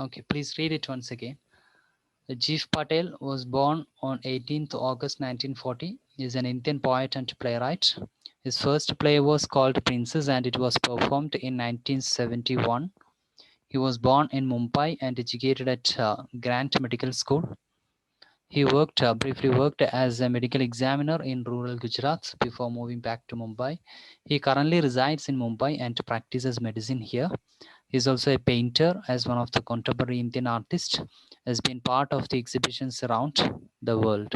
Okay, please read it once again. Gieve Patel was born on 18th August 1940. He is an Indian poet and playwright. His first play was called Princess and it was performed in 1971. He was born in Mumbai and educated at Grant Medical School. He briefly worked as a medical examiner in rural Gujarat before moving back to Mumbai. He currently resides in Mumbai and practices medicine here. He is also a painter, as one of the contemporary Indian artists has been part of the exhibitions around the world.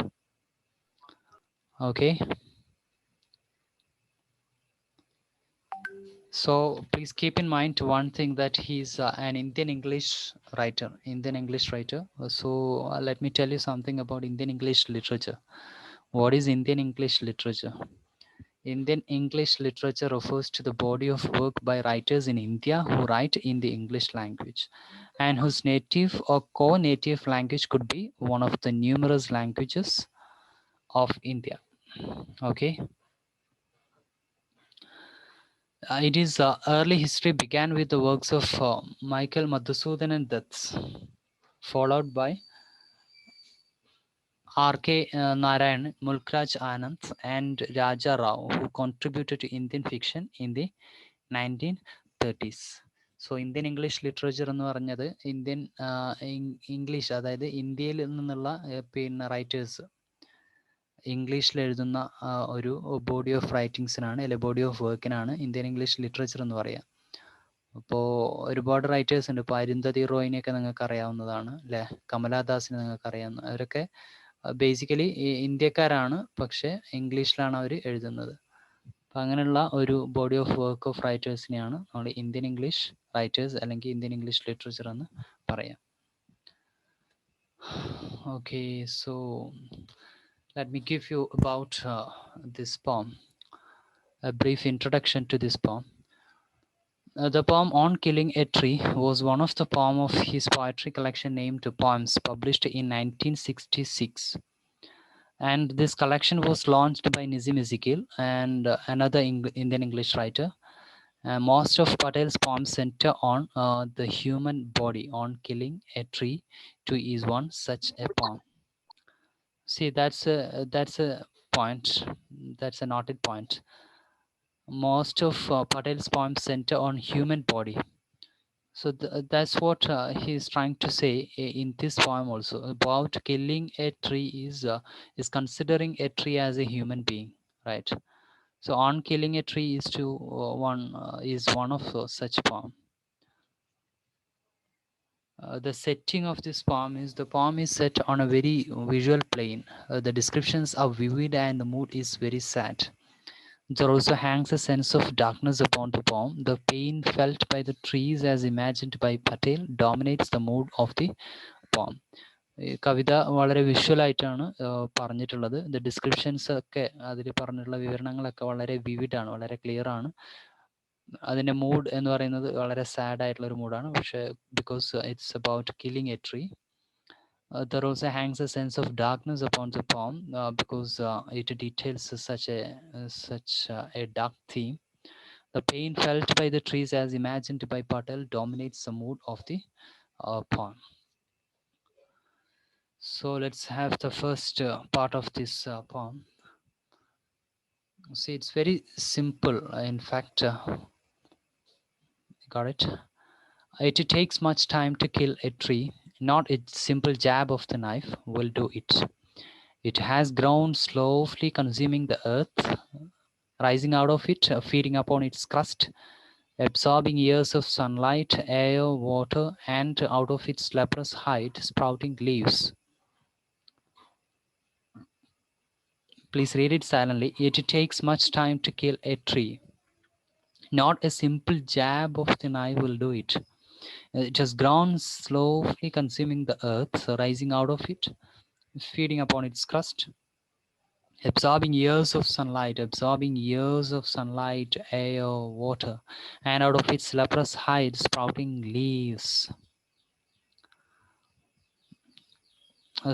Okay, so please keep in mind one thing, that he's an Indian English writer. So let me tell you something about Indian English literature. What is Indian English literature? Indian English literature refers to the body of work by writers in India who write in the English language and whose native or co-native language could be one of the numerous languages of India. Okay. It is early history began with the works of Michael Madhusudan and Dutt, followed by R.K. Narayan, Mulkraj Anand, and Raja Rao, who contributed to Indian fiction in the 1930s. So Indian English literature എന്ന് പറഞ്ഞത് Indian English, അതായത് ഇന്ത്യയിൽ നിന്നുള്ള പിന്നെ writers ഇംഗ്ലീഷിൽ എഴുതുന്ന ഒരു body of റൈറ്റിങ്സിനാണ്, അല്ലെങ്കിൽ ബോഡി ഓഫ് വർക്കിനാണ് ഇന്ത്യൻ ഇംഗ്ലീഷ് ലിറ്ററേച്ചർ എന്ന് പറയുക. അപ്പോൾ ഒരുപാട് റൈറ്റേഴ്സ് ഉണ്ട്. ഇപ്പോൾ അരുന്ധതി റോയിനെയൊക്കെ നിങ്ങൾക്ക് അറിയാവുന്നതാണ് അല്ലേ, കമലാദാസിനെ നിങ്ങൾക്ക് അറിയാവുന്ന, അവരൊക്കെ ബേസിക്കലി ഇന്ത്യക്കാരാണ്, പക്ഷേ ഇംഗ്ലീഷിലാണ് അവർ എഴുതുന്നത്. അപ്പം അങ്ങനെയുള്ള ഒരു ബോഡി ഓഫ് വർക്ക് ഓഫ് റൈറ്റേഴ്സിനെയാണ് നമ്മൾ ഇന്ത്യൻ ഇംഗ്ലീഷ് റൈറ്റേഴ്സ് അല്ലെങ്കിൽ ഇന്ത്യൻ ഇംഗ്ലീഷ് ലിറ്ററേച്ചർ എന്ന് പറയാം. Okay, so let me give you about this poem, a brief introduction to this poem. The poem On Killing a Tree was one of the poems of his poetry collection named Poems, published in 1966. And this collection was launched by Nizam Ezekiel and another Indian English writer. Most of Patel's poems center on the human body. On Killing a Tree too is one such a poem. See, that's a point. That's a noted point. Most of Patel's poems center on human body. So that's what he's trying to say in this poem also. About killing a tree is considering a tree as a human being, right? So On Killing a Tree is one of such poem. The setting of this poem is, the poem is set on a very visual plane. The descriptions are vivid and the mood is very sad. There also hangs a sense of darkness upon the poem. The pain felt by the trees as imagined by Patel dominates the mood of the poem. ഈ കവിത വളരെ വിഷ്വലായിട്ടാണ് പറഞ്ഞിട്ടുള്ളത്. The descriptions ഒക്കെ, അതിൽ പറഞ്ഞിട്ടുള്ള വിവരണങ്ങളൊക്കെ വളരെ വിവിഡാണ്, വളരെ clear ആണ്. അതിൻ്റെ മൂഡ് എന്ന് പറയുന്നത് വളരെ സാഡ് ആയിട്ടുള്ള ഒരു മൂഡാണ്. പക്ഷേ because it's about killing A tree, there also hangs a sense of darkness upon the poem because it details such a dark theme. The pain felt by the trees as imagined by Patel dominates the mood of the poem. So let's have the first part of this poem. See, it's very simple. In fact, got it? It takes much time to kill a tree. Not a simple jab of the knife will do it. It has grown slowly, consuming the earth, rising out of it, feeding upon its crust, absorbing years of sunlight, air, water, and out of its leprous hide, sprouting leaves. Please read it silently. It takes much time to kill a tree. Not a simple jab of the knife will do it. It has grown slowly, consuming the earth, rising out of it, feeding upon its crust, absorbing years of sunlight, air, water, and out of its leprous hide, sprouting leaves.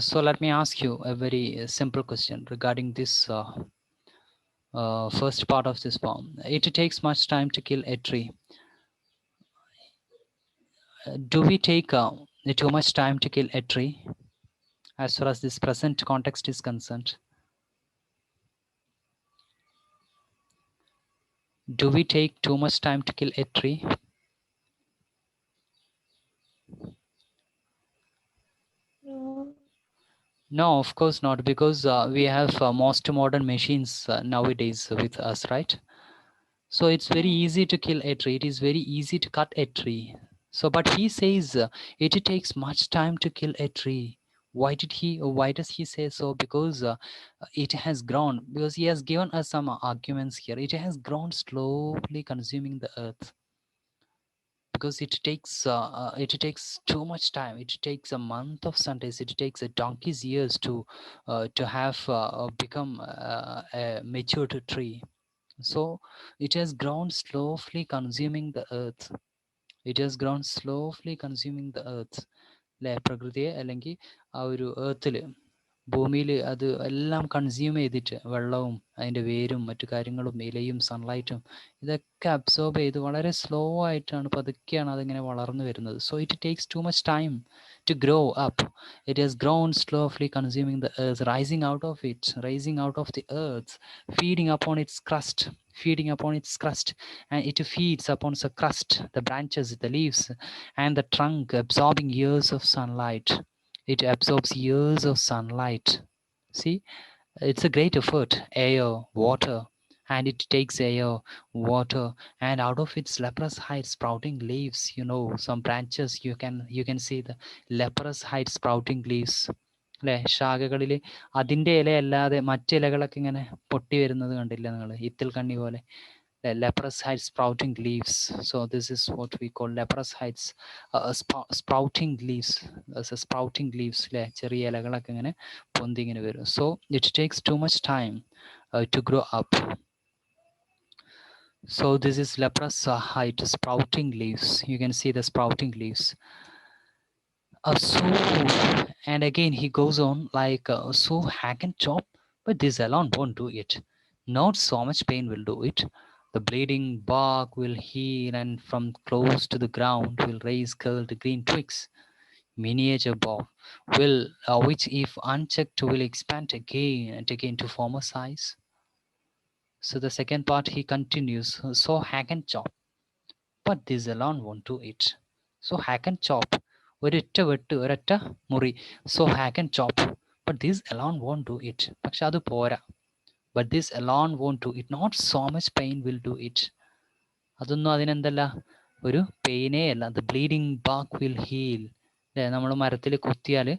So let me ask you a very simple question regarding this first part of this poem. It takes much time to kill a tree. Do we take too much time to kill a tree as far as this present context is concerned? Do we take too much time to kill a tree? No. No, of course not, because we have most modern machines nowadays with us, right? So it's very Yeah. easy to kill a tree. It is very easy to cut a tree. So, but he says it takes much time to kill a tree. Why did he? Why does he say so? Because it has grown. Because he has given us some arguments here. It has grown slowly, consuming the earth. Because it takes too much time. It takes a month of Sundays. It takes a donkey's years to have become a matured tree. So it has grown slowly consuming the earth. It has grown slowly consuming the earth. അല്ലെ, പ്രകൃതിയെ അല്ലെങ്കിൽ ആ ഒരു ഏർത്തിൽ ഭൂമിയിൽ അത് എല്ലാം consume ചെയ്തിട്ട് വെള്ളവും അതിൻ്റെ വേരും മറ്റു കാര്യങ്ങളും ഇലയും സൺലൈറ്റും ഇതൊക്കെ അബ്സോർബ് ചെയ്ത് വളരെ സ്ലോ ആയിട്ടാണ് പതുക്കെയാണ് അതിങ്ങനെ വളർന്നു വരുന്നത്. So it takes too much time to grow up. It has grown slowly, consuming the earth, rising out of the earth, feeding upon its crust, feeding upon its crust, and it feeds upon the crust, the branches, the leaves, and the trunk, absorbing years of sunlight. It absorbs years of sunlight. See, it's a great effort. Air, water, and it takes air, water, and out of its leprous height sprouting leaves, some branches, you can see the leprous height sprouting leaves. അല്ലേ, ശാഖകളിൽ അതിൻ്റെ ഇലയല്ലാതെ മറ്റിലകളൊക്കെ ഇങ്ങനെ പൊട്ടി വരുന്നത് കണ്ടില്ല നിങ്ങൾ, ഇത്തിൽ കണ്ണി പോലെ. Leprous heights sprouting leaves. So this is what we call leprous heights, sprouting leaves. Sprouting leaves, അല്ലേ, ചെറിയ ഇലകളൊക്കെ ഇങ്ങനെ പൊന്തി ഇങ്ങനെ വരും. So it takes too much time to grow up. So this is leprous height sprouting leaves. You can see the sprouting leaves. So, and again he goes on like, so hack and chop, but this alone won't do it. Not so much pain will do it. The bleeding bark will heal, and from close to the ground will raise curled green twigs. Miniature bark will, which if unchecked will expand again and again to former size. So the second part he continues. So hack and chop, but this alone won't do it. So hack and chop. ഒരൊറ്റ വെട്ട്, ഒരൊറ്റ മുറി. So hack and chop. But this alone won't do it. പക്ഷെ അത് പോരാ. But this alone won't do it. Not so much pain will do it. അതൊന്നും അതിനെന്തല്ല, ഒരു പെയിനേ അല്ല. The bleeding bark will heal. അല്ലേ, നമ്മൾ മരത്തിൽ കുത്തിയാൽ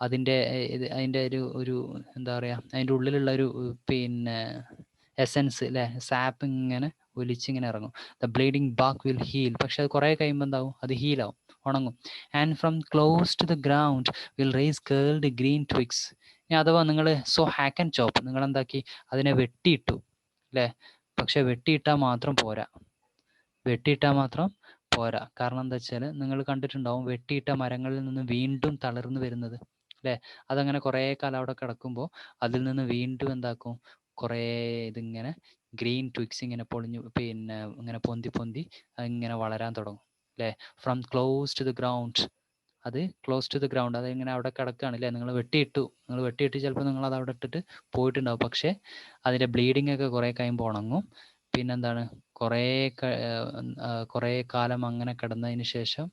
അതിൻ്റെ ഒരു ഒരു എന്താ പറയുക, അതിൻ്റെ ഉള്ളിലുള്ള ഒരു പിന്നെ എസൻസ്, അല്ലേ, സാപ്പ് ഇങ്ങനെ ഒലിച്ചിങ്ങനെ ഇറങ്ങും. The bleeding bark will heal. പക്ഷെ അത് കുറേ കഴിയുമ്പോൾ എന്താവും, അത് ഹീലാവും, ഉണങ്ങും. And from close to the ground will raise called green twigs. ഇനി അഥവാ നിങ്ങൾ സോ ഹാക്ക് ആൻഡ് ചോപ്പ്, നിങ്ങൾ എന്താക്കി, അതിനെ വെട്ടിയിട്ടു, അല്ലേ. പക്ഷെ വെട്ടിയിട്ടാൽ മാത്രം പോരാ. വെട്ടിയിട്ടാൽ മാത്രം പോരാ. കാരണം എന്താ വെച്ചാൽ നിങ്ങൾ കണ്ടിട്ടുണ്ടാവും വെട്ടിയിട്ട മരങ്ങളിൽ നിന്ന് വീണ്ടും തളിർന്നു വരുന്നത്, അല്ലേ. അതങ്ങനെ കുറേ കാലം അവിടെ കിടക്കുമ്പോൾ അതിൽ നിന്ന് വീണ്ടും എന്താക്കും, കുറേ ഇതിങ്ങനെ ഗ്രീൻ ട്വിക്സ് ഇങ്ങനെ പൊളിഞ്ഞു പിന്നെ ഇങ്ങനെ പൊന്തി പൊന്തി ഇങ്ങനെ വളരാൻ തുടങ്ങും, അല്ലേ. From close to the ground, അത് ക്ലോസ് ടു ദ ഗ്രൗണ്ട്, അതിങ്ങനെ അവിടെ കിടക്കുകയാണ്, അല്ലേ. നിങ്ങൾ വെട്ടിയിട്ട് ചിലപ്പോൾ നിങ്ങൾ അത് അവിടെ ഇട്ടിട്ട് പോയിട്ടുണ്ടാവും. പക്ഷേ അതിൻ്റെ ബ്ലീഡിങ് ഒക്കെ കുറേ കഴിയുമ്പോൾ ഉണങ്ങും. പിന്നെന്താണ്, കുറേ കാലം അങ്ങനെ കിടന്നതിന് ശേഷം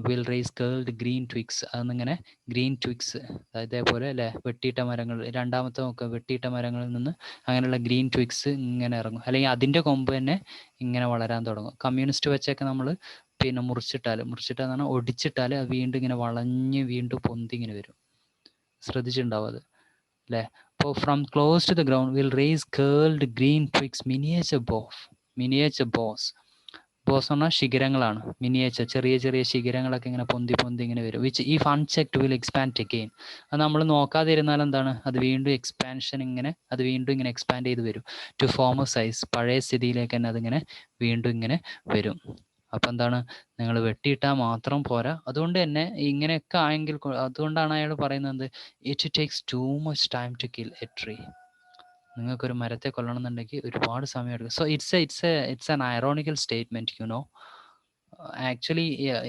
will raise called green twigs, അതെന്നിങ്ങനെ ഗ്രീൻ ട്വിക്സ്, ഇതേപോലെ, അല്ലേ, വെട്ടിയിട്ട മരങ്ങൾ, രണ്ടാമത്തെ നോക്കുക, വെട്ടിയിട്ട മരങ്ങളിൽ നിന്ന് അങ്ങനെയുള്ള ഗ്രീൻ ട്വിക്സ് ഇങ്ങനെ ഇറങ്ങും. അല്ലെങ്കിൽ അതിൻ്റെ കൊമ്പ് തന്നെ ഇങ്ങനെ വളരാൻ തുടങ്ങും. കമ്മ്യൂണിസ്റ്റ് വെച്ചൊക്കെ നമ്മൾ പിന്നെ മുറിച്ചിട്ടാൽ പറഞ്ഞാൽ ഒടിച്ചിട്ടാൽ അത് വീണ്ടും ഇങ്ങനെ വളഞ്ഞ് വീണ്ടും പൊന്തി ഇങ്ങനെ വരും. ശ്രദ്ധിച്ചിട്ടുണ്ടാവും അത്, അല്ലേ. അപ്പോൾ from close to the ground will raise called green twigs miniature boughs. Boughs എന്ന് പറഞ്ഞാൽ ശിഖരങ്ങളാണ്. മിനിയേച്ചർ ചെറിയ ചെറിയ ശിഖരങ്ങളൊക്കെ ഇങ്ങനെ പൊന്തി പൊന്തി ഇങ്ങനെ വരും. Which if unchecked will expand again. അത് നമ്മൾ നോക്കാതിരുന്നാൽ എന്താണ്, അത് വീണ്ടും അത് വീണ്ടും ഇങ്ങനെ എക്സ്പാൻഡ് ചെയ്ത് വരും ടു ഫോമർ സൈസ്. പഴയ സ്ഥിതിയിലേക്ക് തന്നെ അതിങ്ങനെ വീണ്ടും ഇങ്ങനെ വരും. അപ്പം എന്താണ്, നിങ്ങൾ വെട്ടിയിട്ടാൽ മാത്രം പോരാ. അതുകൊണ്ട് തന്നെ ഇങ്ങനെയൊക്കെ ആയെങ്കിൽ, അതുകൊണ്ടാണ് അയാൾ പറയുന്നത് it takes too much time to kill a tree. നിങ്ങൾക്കൊരു മരത്തെ കൊല്ലണം എന്നുണ്ടെങ്കിൽ ഒരുപാട് സമയം എടുക്കും. So it's an ironical statement, Actually, yeah,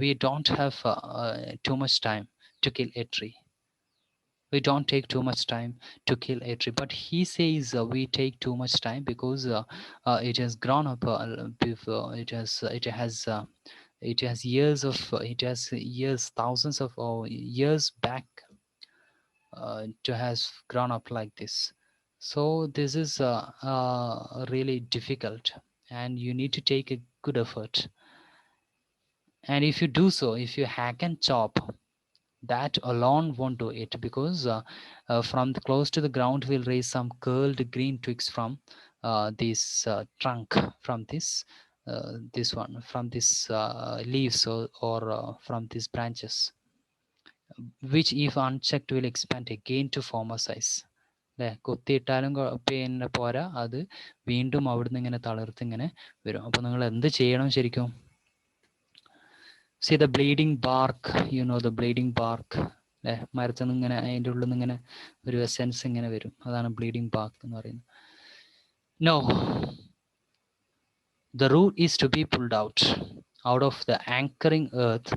we don't have too much time to kill a tree. We don't take too much time to kill a tree, but he says we take too much time because it has grown up before. It has years of it has years, thousands of years back, to has grown up like this. So this is really difficult, and you need to take a good effort. And if you do so, if you hack and chop, that alone won't do it, because from the close to the ground will raise some curled green twigs from this trunk, from this one, from this leaves, or from these branches, which if unchecked will expand again to form a size. അല്ലേ, കുത്തിയിട്ടാലും പിന്നെ പോരാ, അത് വീണ്ടും അവിടുന്ന് ഇങ്ങനെ തളിർത്ത് ഇങ്ങനെ വരും. അപ്പോൾ നിങ്ങൾ എന്ത് ചെയ്യണം ശരിക്കും? See the bleeding bark, the bleeding bark, അല്ലേ, മരത്തിൽ നിന്ന് ഇങ്ങനെ അതിൻ്റെ ഉള്ളിൽ നിന്ന് ഇങ്ങനെ ഒരു എസെൻസ് ഇങ്ങനെ വരും, അതാണ് ബ്ലീഡിങ് ബാർക്ക് എന്ന് പറയുന്നത്. No, the root is to be pulled out of the anchoring earth.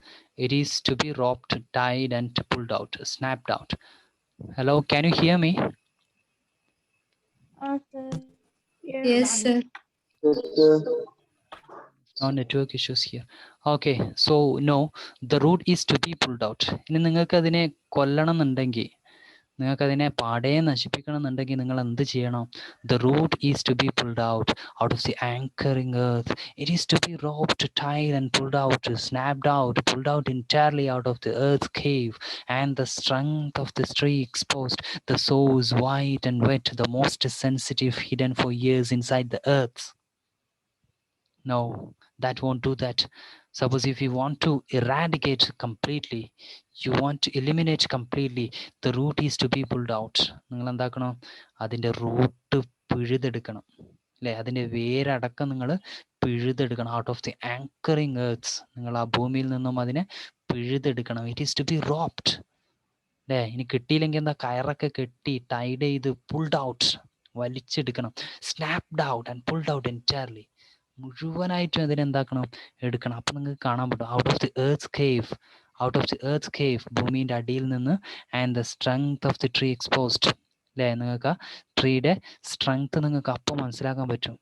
It is to be roped, tied and pulled out, snapped out. Hello, can you hear me? sir. Yes, Yes. sir. Yes, sir. No network issues here. Okay, so no, the root is to be pulled out. ഇനി നിങ്ങൾക്ക് അതിനെ കൊല്ലണം എന്നുണ്ടെങ്കിൽ, നിങ്ങൾക്ക് അതിനെ പാടെ നശിപ്പിക്കണം എന്നുണ്ടെങ്കിൽ നിങ്ങൾ എന്ത് ചെയ്യണം? The root is to be pulled out of the anchoring earth. It is to be roped, tied and pulled out, snapped out, pulled out entirely out of the earth's cave, and the strength of the tree exposed, the source white and wet, the most sensitive hidden for years inside the earth. No, that won't do that. Suppose if you want to eradicate completely, you want to eliminate completely, the root is to be pulled out. നിങ്ങൾ എന്താക്കണം? അതിൻ്റെ root പിഴുതെടുക്കണം, അല്ലേ? അതിൻ്റെ വേരടക്കം നിങ്ങൾ പിഴുതെടുക്കണം. Out of the anchoring earth, നിങ്ങൾ ആ ഭൂമിയിൽ നിന്നും അതിനെ പിഴുതെടുക്കണം. It is to be roped, അല്ലേ? ഇനി കിട്ടിയില്ലെങ്കിൽ എന്താ? കയറൊക്കെ കെട്ടി ടൈഡ് ചെയ്ത് പുൾഡ് ഔട്ട്, വലിച്ചെടുക്കണം. Snapped out and pulled out entirely, മുഴുവനായിട്ടും അതിനെന്താക്കണം? എടുക്കണം. അപ്പം നിങ്ങൾക്ക് കാണാൻ പറ്റും out of the earth cave, out of the earth cave, ഭൂമിൻ്റെ അടിയിൽ നിന്ന്, and the strength of the tree exposed, അല്ലേ? നിങ്ങൾക്ക് ആ ട്രീയുടെ സ്ട്രെങ്ത് നിങ്ങൾക്ക് അപ്പം മനസ്സിലാക്കാൻ പറ്റും.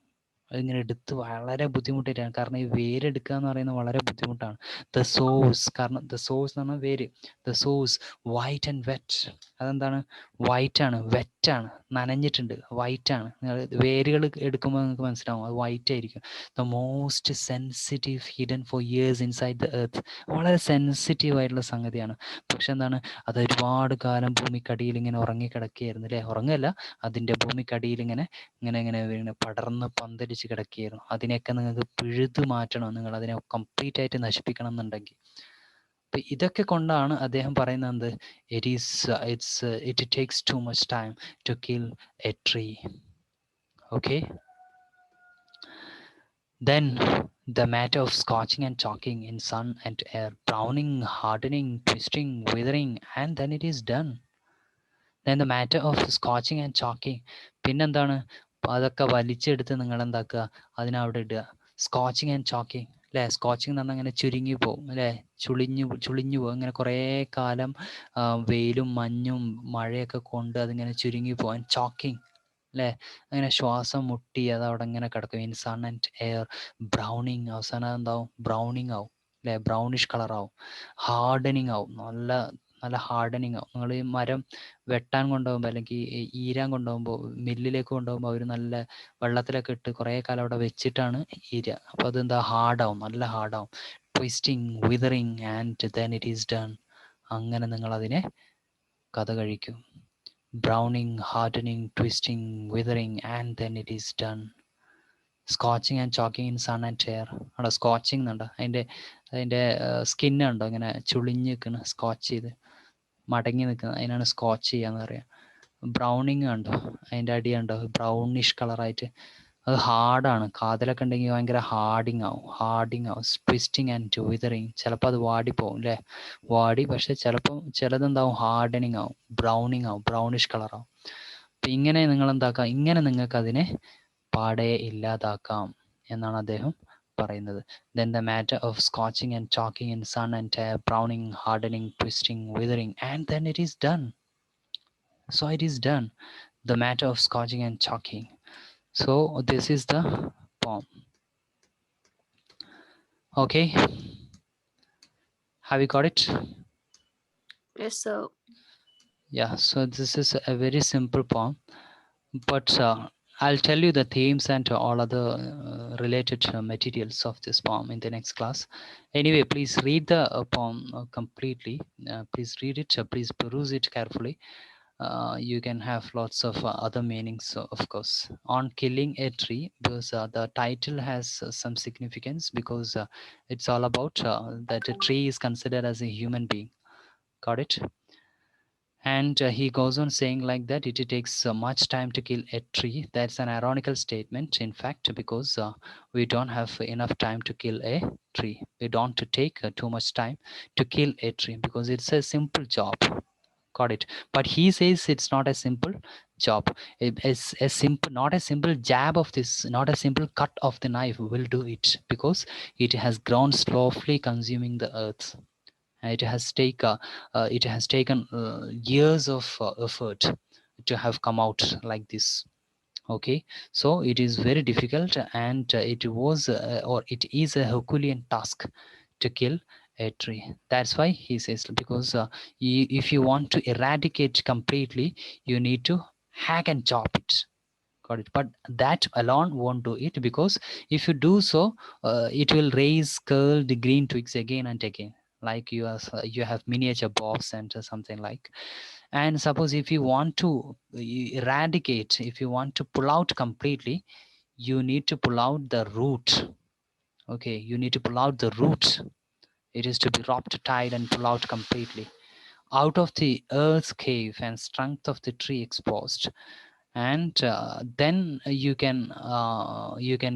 അതിങ്ങനെ എടുത്ത് വളരെ ബുദ്ധിമുട്ടായിട്ടാണ്, കാരണം ഈ വേരെടുക്കുക എന്ന് പറയുന്നത് വളരെ ബുദ്ധിമുട്ടാണ്. ദ സോഴ്സ്, കാരണം ദ സോഴ്സ് എന്ന് പറഞ്ഞാൽ വേര്, the source white and wet. അതെന്താണ്? വൈറ്റ് ആണ്, വെറ്റ് ആണ്, നനഞ്ഞിട്ടുണ്ട്, വൈറ്റ് ആണ്. വേരുകൾ എടുക്കുമ്പോൾ നിങ്ങൾക്ക് മനസ്സിലാവും അത് വൈറ്റ് ആയിരിക്കും. The most sensitive hidden for years inside the earth. വളരെ സെൻസിറ്റീവ് ആയിട്ടുള്ള സംഗതിയാണ്. പക്ഷെ എന്താണ്? അത് ഒരുപാട് കാലം ഭൂമിക്കടിയിൽ ഇങ്ങനെ ഉറങ്ങിക്കിടക്കുകയായിരുന്നു, അല്ലേ? ഉറങ്ങല്ല, അതിൻ്റെ ഭൂമിക്കടിയിൽ ഇങ്ങനെ ഇങ്ങനെ ഇങ്ങനെ വീണ് പടർന്ന് പന്തലിച്ച് കിടക്കുകയായിരുന്നു. അതിനെയൊക്കെ നിങ്ങൾക്ക് പിഴുതു മാറ്റണം, നിങ്ങൾ അതിനെ കംപ്ലീറ്റ് ആയിട്ട് നശിപ്പിക്കണം എന്നുണ്ടെങ്കിൽ. അപ്പം ഇതൊക്കെ കൊണ്ടാണ് അദ്ദേഹം പറയുന്നത്, it takes too much time to kill a tree. Okay, then the matter of scorching and chalking in sun and air, browning, hardening, twisting, withering, and then it is done. Then the matter of scorching and chalking, പിന്നെന്താണ്? അതൊക്കെ വലിച്ചെടുത്ത് നിങ്ങൾ എന്താക്കുക? അതിനവിടെ ഇടുക. Scorching and choking, അല്ലേ? Scorching എന്ന് പറഞ്ഞാൽ അങ്ങനെ ചുരുങ്ങി പോകും, അല്ലേ? ചുളിഞ്ഞു പോകും. അങ്ങനെ കുറേ കാലം വെയിലും മഞ്ഞും മഴയൊക്കെ കൊണ്ട് അതിങ്ങനെ ചുരുങ്ങി പോകും. ചോക്കിങ്, അല്ലേ? അങ്ങനെ ശ്വാസം മുട്ടി അത് അവിടെ ഇങ്ങനെ കിടക്കും. In sun and air, browning, അവസാനം എന്താവും? ബ്രൗണിങ് ആവും, അല്ലേ? ബ്രൗണിഷ് കളറാവും. ഹാർഡനിങ് ആവും, നല്ല നല്ല ഹാർഡനിങ് ആവും. നിങ്ങൾ ഈ മരം വെട്ടാൻ കൊണ്ടുപോകുമ്പോൾ, അല്ലെങ്കിൽ ഈരാൻ കൊണ്ടുപോകുമ്പോൾ, മില്ലിലേക്ക് കൊണ്ടുപോകുമ്പോൾ അവർ നല്ല വെള്ളത്തിലൊക്കെ ഇട്ട് കുറേ കാലം അവിടെ വെച്ചിട്ടാണ് ഈരുക. അപ്പോൾ അതെന്താ? ഹാർഡാവും, നല്ല ഹാർഡാവും. Twisting, withering, and then it is done. അങ്ങനെ നിങ്ങളതിനെ കഥ കഴിക്കും. Browning, hardening, twisting, withering, and then it is done. Scorching and choking in sun and air. അവിടെ സ്കോച്ചിങ് എന്നുണ്ടോ? അതിൻ്റെ സ്കിന്നുണ്ടോ ഇങ്ങനെ ചുളിഞ്ഞ് നിൽക്കുന്ന, സ്കോച്ച് ചെയ്ത് മടങ്ങി നിൽക്കുന്നത്, അതിനാണ് സ്കോച്ച് ചെയ്യാന്ന് പറയുക. ബ്രൗണിങ് കണ്ടോ? അതിൻ്റെ അടി കണ്ടോ? ബ്രൗണിഷ് കളറായിട്ട്. അത് ഹാർഡാണ്. കാതിലൊക്കെ ഉണ്ടെങ്കിൽ ഭയങ്കര ഹാർഡിങ് ആവും. ട്വിസ്റ്റിങ് ആൻഡ് വിതറിങ്, ചിലപ്പോൾ അത് വാടിപ്പോവും, അല്ലേ? വാടി, പക്ഷെ ചിലപ്പോൾ ചിലതെന്താവും? ഹാർഡനിങ് ആവും, ബ്രൗണിങ് ആവും, ബ്രൗണിഷ് കളറാവും. അപ്പം ഇങ്ങനെ നിങ്ങൾ എന്താക്കാം? ഇങ്ങനെ നിങ്ങൾക്ക് അതിനെ പാടെ ഇല്ലാതാക്കാം എന്നാണ് അദ്ദേഹം പറയുന്നത്. Then the matter of scorching and chalking in sun and air, browning, hardening, twisting, withering, and then it is done. So it is done. The matter of scorching and chalking. So this is the poem. Okay, have you got it? Yes, sir. Yeah, so this is a very simple poem, but I'll tell you the themes and all other related materials of this poem in the next class. Anyway, please read the poem completely. Please read it, please peruse it carefully. You can have lots of other meanings, of course. On killing a tree, because the title has some significance, because it's all about that a tree is considered as a human being. Got it? And he goes on saying like that it takes much time to kill a tree. That's an ironical statement, in fact, because we don't have enough time to kill a tree. We don't to take too much time to kill a tree because it's a simple job. Got it? But he says it's not a simple job. It's a simple, not a simple jab of this, not a simple cut of the knife will do it, because it has grown slowly consuming the earth. It has taken years of effort to have come out like this. Okay, so it is very difficult, and it is a Herculean task to kill a tree. That's why he says, because if you want to eradicate completely, you need to hack and chop it. Got it? But that alone won't do it, because if you do so, it will raise curled green twigs again and again, like you have miniature bobs and something like. And suppose if you want to eradicate, if you want to pull out completely, you need to pull out the root. Okay, you need to pull out the root. It is to be robbed, tied, and pull out completely out of the earth's cave and strength of the tree exposed. And then you can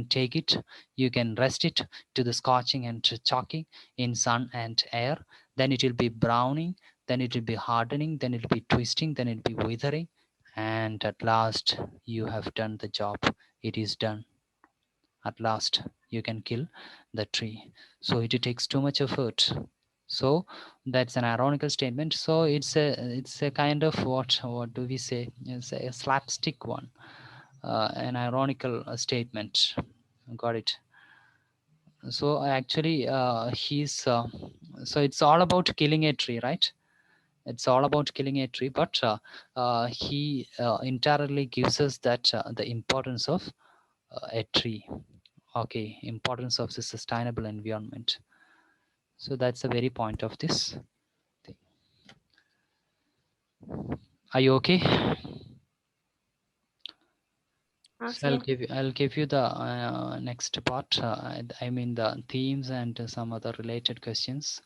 take it, you can rest it to the scorching and chalking in sun and air. Then it will be browning, then it will be hardening, then it will be twisting, then it will be withering, and at last you have done the job. It is done. At last you can kill the tree. So it takes too much effort. So that's an ironical statement. So it's a kind of what do we say, it's a slapstick one, an ironical statement. Got it? So actually he's so it's all about killing a tree, right? It's all about killing a tree, but he entirely gives us that the importance of a tree. Okay, importance of the sustainable environment. So that's the very point of this thing. Are you okay? So Sir. I'll give you the next part. I mean the themes and some other related questions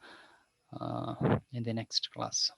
in the next class.